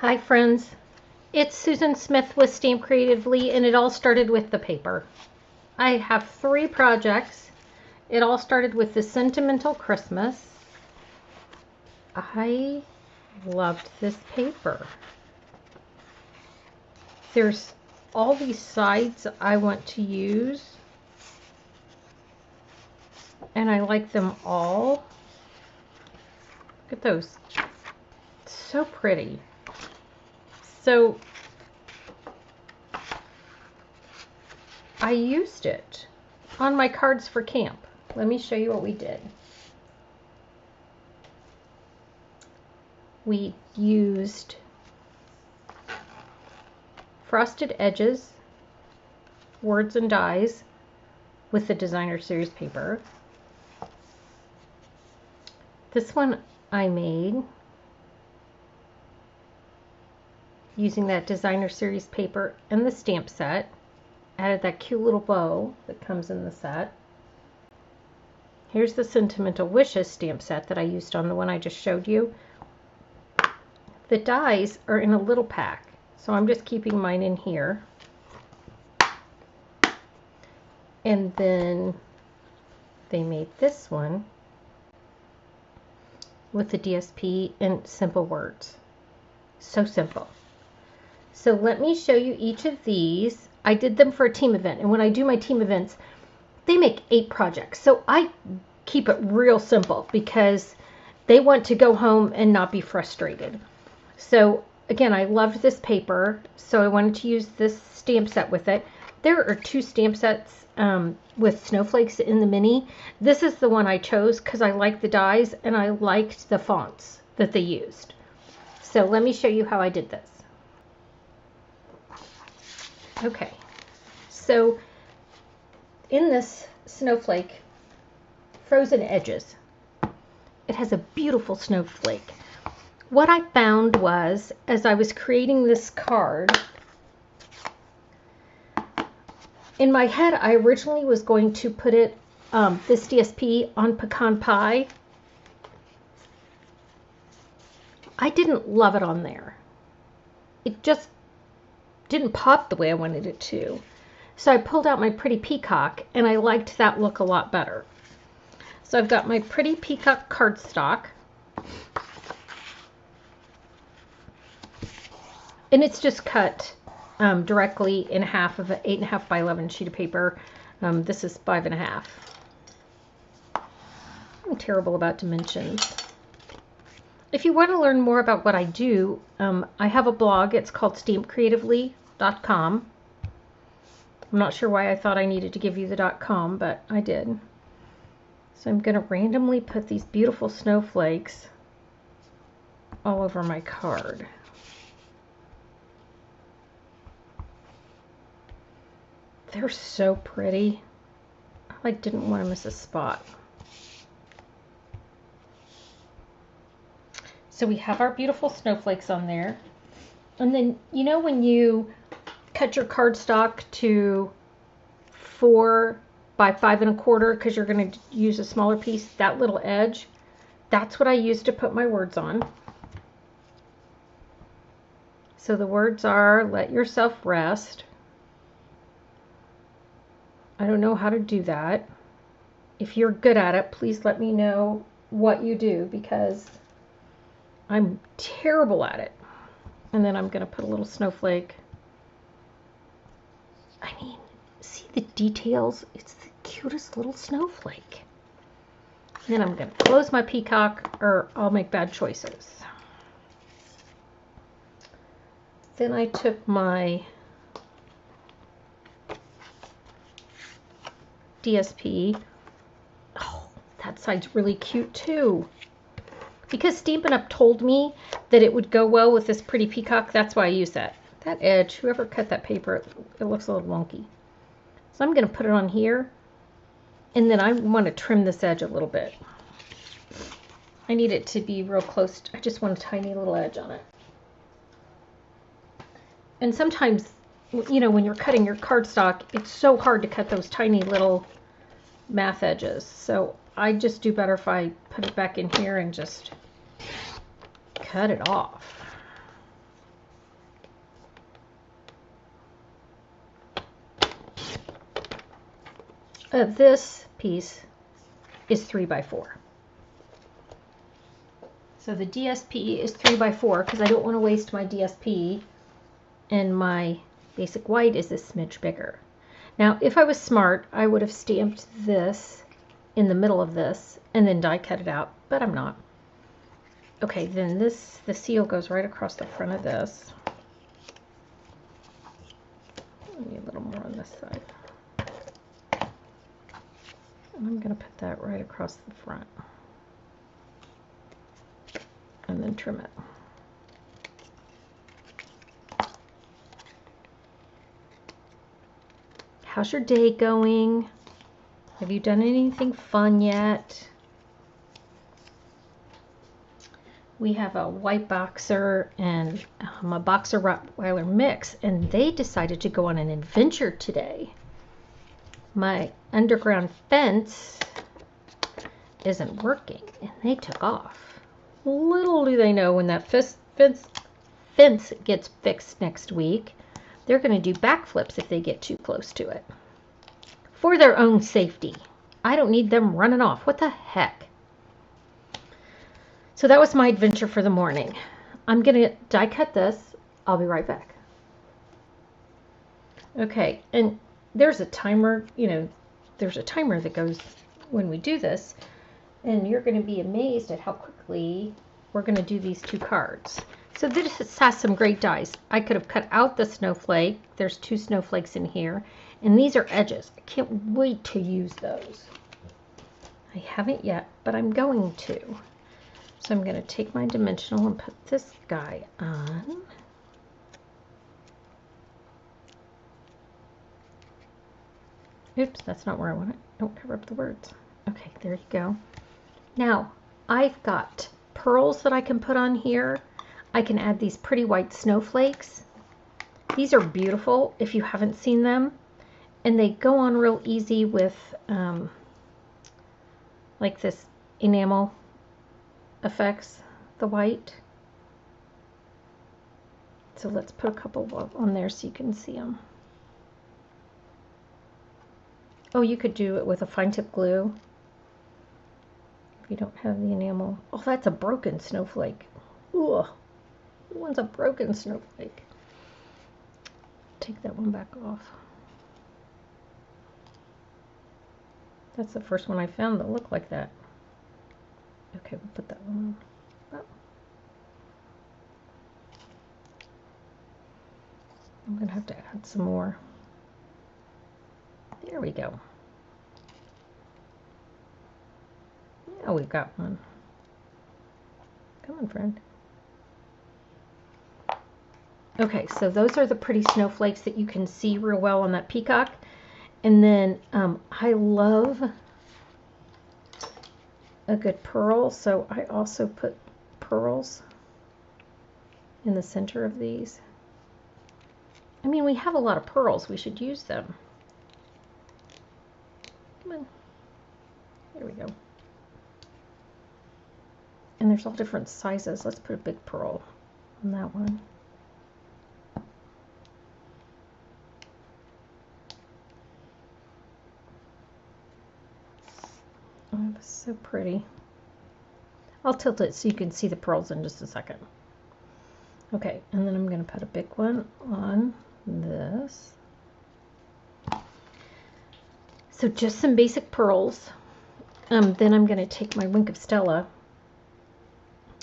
Hi friends, it's Susan Smith with Stamp Creatively, and it all started with the paper. I have 3 projects. It all started with the Sentimental Christmas. I loved this paper. There's all these sides I want to use, and I like them all. Look at those. It's so pretty. So I used it on my cards for camp. Let me show you what we did. We used frosted edges, words and dies with the designer series paper. This one I made using that designer series paper and the stamp set. Added that cute little bow that comes in the set. Here's the Sentimental Wishes stamp set that I used on the one I just showed you. The dies are in a little pack, so I'm just keeping mine in here. And then they made this one with the DSP and simple words. So simple. So let me show you each of these. I did them for a team event, and when I do my team events, they make 8 projects. So I keep it real simple because they want to go home and not be frustrated. So again, I loved this paper, so I wanted to use this stamp set with it. There are 2 stamp sets with snowflakes in the mini. This is the one I chose because I liked the dies and I liked the fonts that they used. So let me show you how I did this. Okay, so in this snowflake, frozen edges, it has a beautiful snowflake. What I found was, as I was creating this card, in my head I originally was going to put it, this DSP on pecan pie. I didn't love it on there. It just didn't pop the way I wanted it to. So I pulled out my Pretty Peacock, and I liked that look a lot better. So I've got my Pretty Peacock cardstock, and it's just cut directly in half of an 8.5 by 11 sheet of paper. This is 5.5. I'm terrible about dimensions. If you want to learn more about what I do, I have a blog. It's called StampCreatively.com. I'm not sure why I thought I needed to give you the .com, but I did. So I'm going to randomly put these beautiful snowflakes all over my card. They're so pretty. I didn't want to miss a spot. So we have our beautiful snowflakes on there. And then, you know, when you cut your cardstock to 4 by 5 1/4 because you're going to use a smaller piece, that little edge, that's what I use to put my words on. So the words are, let yourself rest. I don't know how to do that. If you're good at it, please let me know what you do because I'm terrible at it. And then I'm going to put a little snowflake. I mean, see the details? It's the cutest little snowflake. And then I'm going to close my peacock or I'll make bad choices. Then I took my DSP. Oh, that side's really cute too. Because Stampin' Up! Told me that it would go well with this Pretty Peacock, that's why I use that. That edge, whoever cut that paper, it looks a little wonky. So I'm going to put it on here, and then I want to trim this edge a little bit. I need it to be real close. I just want a tiny little edge on it. And sometimes, you know, when you're cutting your cardstock, it's so hard to cut those tiny little math edges. So I just do better if I put it back in here and just cut it off. This piece is 3x4. So the DSP is 3x4 because I don't want to waste my DSP, and my basic white is a smidge bigger. Now, if I was smart, I would have stamped this in the middle of this and then die cut it out, but I'm not. Okay, then the seal goes right across the front of this. Maybe a little more on this side. And I'm going to put that right across the front. And then trim it. How's your day going? Have you done anything fun yet? We have a white boxer and a boxer Rottweiler mix, and they decided to go on an adventure today. My underground fence isn't working, and they took off. Little do they know, when that fence gets fixed next week, they're going to do backflips if they get too close to it. For their own safety. I don't need them running off. What the heck? So that was my adventure for the morning. I'm going to die cut this. I'll be right back. Okay, and there's a timer, there's a timer that goes when we do this, and you're going to be amazed at how quickly we're going to do these two cards. So this has some great dies. I could have cut out the snowflake. There's 2 snowflakes in here, and these are edges. I can't wait to use those. I haven't yet, but I'm going to. So I'm going to take my dimensional and put this guy on. Oops, that's not where I want it. Don't cover up the words. Okay, there you go. Now, I've got pearls that I can put on here. I can add these pretty white snowflakes. These are beautiful if you haven't seen them. And they go on real easy with like this enamel effects, the white. So let's put a couple on there so you can see them. Oh, you could do it with a fine tip glue if you don't have the enamel. Oh, that's a broken snowflake. Ugh, that one's a broken snowflake. Take that one back off. That's the first one I found that looked like that. Okay, we'll put that one on. Oh. I'm going to have to add some more. There we go. Now we've got one. Come on, friend. Okay, so those are the pretty snowflakes that you can see real well on that peacock. And then I love a good pearl, so I also put pearls in the center of these. I mean, we have a lot of pearls. We should use them. Come on. There we go. And there's all different sizes. Let's put a big pearl on that one. Oh, that's so pretty. I'll tilt it so you can see the pearls in just a second. Okay, and then I'm going to put a big one on this. So just some basic pearls. Then I'm going to take my Wink of Stella.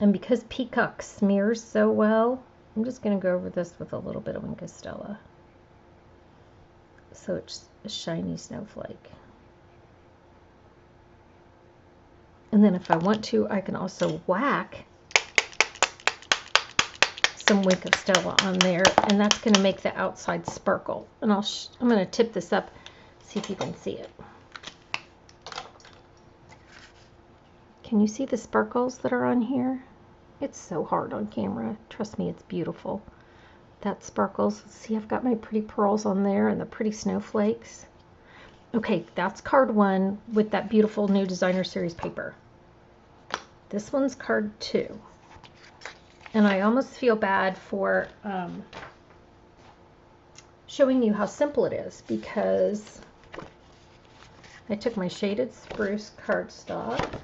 And because peacock smears so well, I'm just going to go over this with a little bit of Wink of Stella. So it's a shiny snowflake. And then if I want to, I can also whack some Wink of Stella on there, and that's going to make the outside sparkle. And I'm going to tip this up, see if you can see it. Can you see the sparkles that are on here? It's so hard on camera. Trust me, it's beautiful. That sparkles. See, I've got my pretty pearls on there and the pretty snowflakes. Okay, that's card 1 with that beautiful new designer series paper. This one's card 2. And I almost feel bad for showing you how simple it is, because I took my Shaded Spruce cardstock.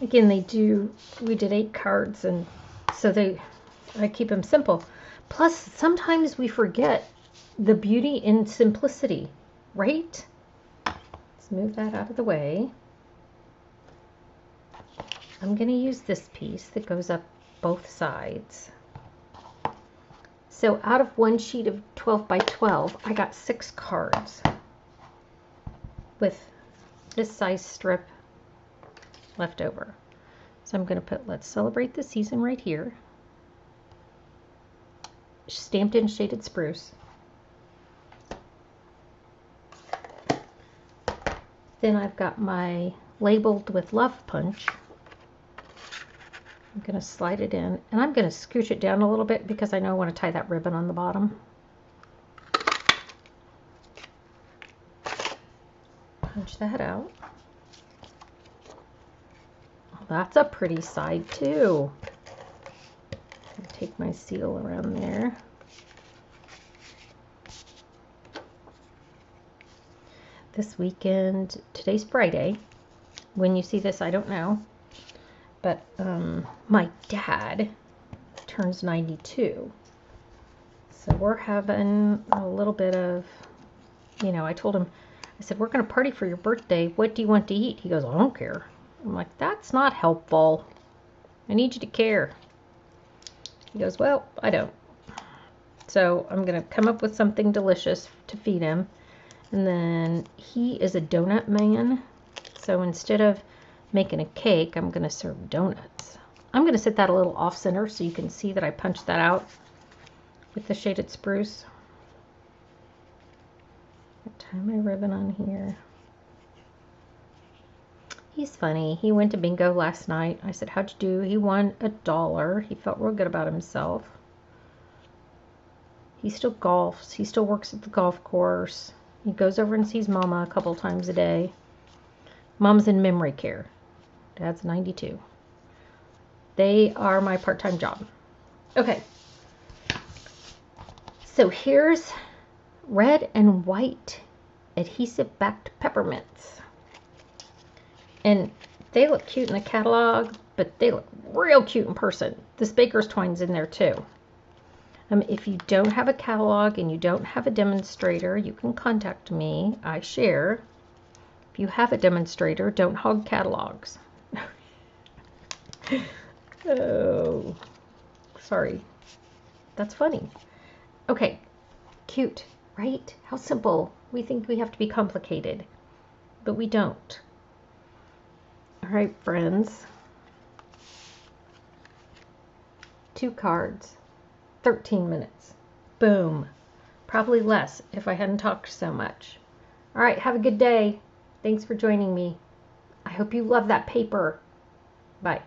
Again, we did 8 cards, and so I keep them simple. Plus, sometimes we forget the beauty in simplicity, right? Let's move that out of the way. I'm going to use this piece that goes up both sides. So out of one sheet of 12 by 12, I got 6 cards with this size strip left over. So I'm going to put Let's Celebrate the Season right here, stamped in Shaded Spruce. Then I've got my Labeled with Love Punch. I'm going to slide it in, and I'm going to scooch it down a little bit because I know I want to tie that ribbon on the bottom. Punch that out. Oh, that's a pretty side too. Take my seal around there. This weekend, today's Friday. When you see this, I don't know. But my dad turns 92. So we're having a little bit of, I told him, I said, we're going to party for your birthday. What do you want to eat? He goes, I don't care. I'm like, that's not helpful. I need you to care. He goes, well, I don't. So I'm going to come up with something delicious to feed him. And then he is a donut man. So instead of making a cake, I'm going to serve donuts. I'm going to set that a little off center so you can see that I punched that out with the Shaded Spruce. Tie my ribbon on here. He's funny. He went to bingo last night. I said, how'd you do? He won $1. He felt real good about himself. He still golfs. He still works at the golf course. He goes over and sees Mama a couple times a day. Mom's in memory care. Dad's 92. They are my part-time job. Okay. So here's red and white adhesive backed peppermints. And they look cute in the catalog, but they look real cute in person. This Baker's Twine's in there too. If you don't have a catalog and you don't have a demonstrator, you can contact me. I share. If you have a demonstrator, don't hog catalogs. Oh, sorry. That's funny. Okay, cute, right? How simple. We think we have to be complicated, but we don't. All right, friends. 2 cards, 13 minutes. Boom. Probably less if I hadn't talked so much. All right, have a good day. Thanks for joining me. I hope you love that paper. Bye.